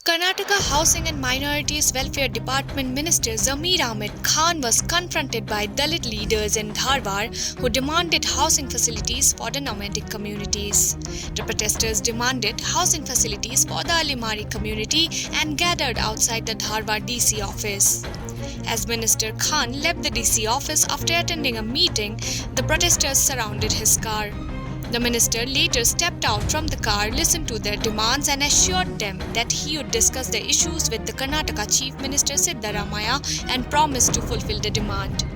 Karnataka Housing and Minorities Welfare Department Minister Zameer Ahmed was confronted by Dalit leaders in Dharwad who demanded housing facilities for the nomadic communities. The protesters demanded housing facilities for the Alimari community and gathered outside the Dharwad DC office. As Minister Khan left the DC office after attending a meeting, the protesters surrounded his car. The minister later stepped out from the car, listened to their demands and assured them that he would discuss the issues with the Karnataka Chief Minister Siddaramaiah and promised to fulfill the demand.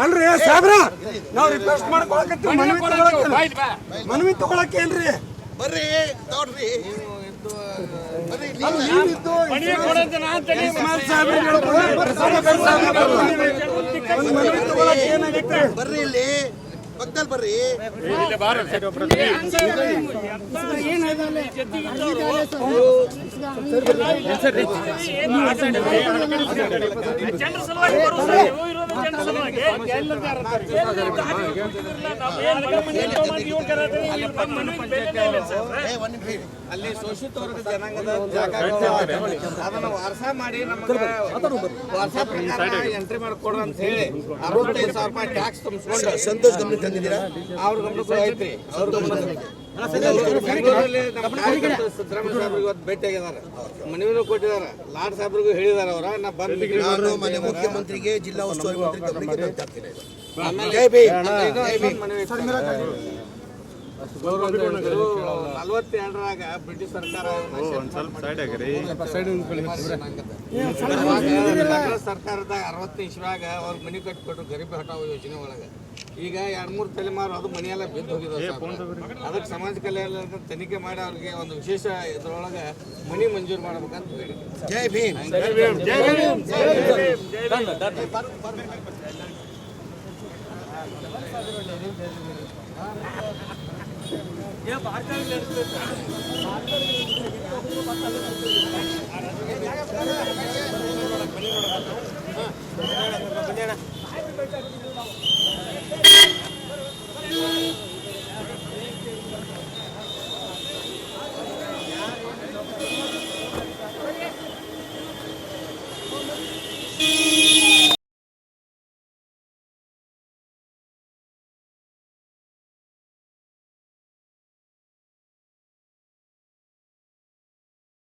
ಅಲ್ರಿ ಸಾಬ್ರ ನಾವು request ಮಾಡ್ಕೊಳಕತ್ತೀವಿ ಮನವಿ ತಗೊಳಕ್ಕೆ ಏನ್ರಿ ಬರ್ರಿ ನೋಡ್ರಿ ಬರ್ರಿ ಇಲ್ಲಿ ಪಕ್ಕದಲ್ಲಿ ಬರ್ರಿ ಅಲ್ಲಿ ಶೋಷಿತ ವರ್ಗ ಜನಾಂಗದ ಜಾಗ ಅದನ್ನ ವಾರಸ ಮಾಡಿ ನಮಗೆ ವಾರಸ ಪ್ರಕಾರ ಎಂಟ್ರಿ ಮಾಡಿಕೊಡ್ರಿ ಅಂತ ಹೇಳಿ 65,000 ರೂಪಾಯಿ ಟ್ಯಾಕ್ಸ್ ತುಂಬಿಸ್ಕೊಂಡು ಸಂತೋಷ್ ಗಮನ ತಂದಿದ್ದೀರಾ? ಅವ್ರ ಗಮನಕ್ಕೂ ಐತ್ರಿ. ಅವ್ರ ಬೆಂಗಳೂರಲ್ಲಿ ನಮ್ಮ ಸಿದ್ದರಾಮಯ್ಯ ಸಾಹೇಬ್ರಿಗೆ ಇವತ್ತು ಭೇಟಿ ಆಗಿದ್ದಾರೆ, ಮನವಿನೂ ಕೊಟ್ಟಿದ್ದಾರೆ, ಲಾಡ್ ಸಾಹೇಬ್ರಿಗೂ ಹೇಳಿದ್ದಾರೆ. ಅವರ ನಾ ನಾನು ಮನೆ ಮುಖ್ಯಮಂತ್ರಿಗೆ ಜಿಲ್ಲಾ ಉಸ್ತುವಾರಿ ಮಂತ್ರಿ ಗಮನಕ್ಕೆ ತರ್ತೀನಿ. ಆಮೇಲೆ 42ರಾಗ ಬ್ರಿಟಿಷ್ ಸರ್ಕಾರ ಸರ್ಕಾರದಾಗ 60 ಇಸ್ವಿಯಾಗ ಅವ್ರ ಮನೆ ಕಟ್ಟಿಕೊಟ್ರು ಗರೀಬಿ ಹಟಾವ್ ಯೋಜನೆ ಒಳಗೆ. ಈಗ 2-3 ತಲೆಮಾರು ಅದು ಮನೆಯೆಲ್ಲ ಬಿದ್ದು ಹೋಗಿದೆ. ಅದಕ್ಕೆ ಸಮಾಜ ಕಲ್ಯಾಣ ತನಿಖೆ ಮಾಡಿ ಅವ್ರಿಗೆ ಒಂದು ವಿಶೇಷ ಇದ್ರೊಳಗೆ ಮನೆ ಮಂಜೂರು ಮಾಡ್ಬೇಕಂತ ಹೇಳಿ. ಜೈ ಭೀಮ್. ये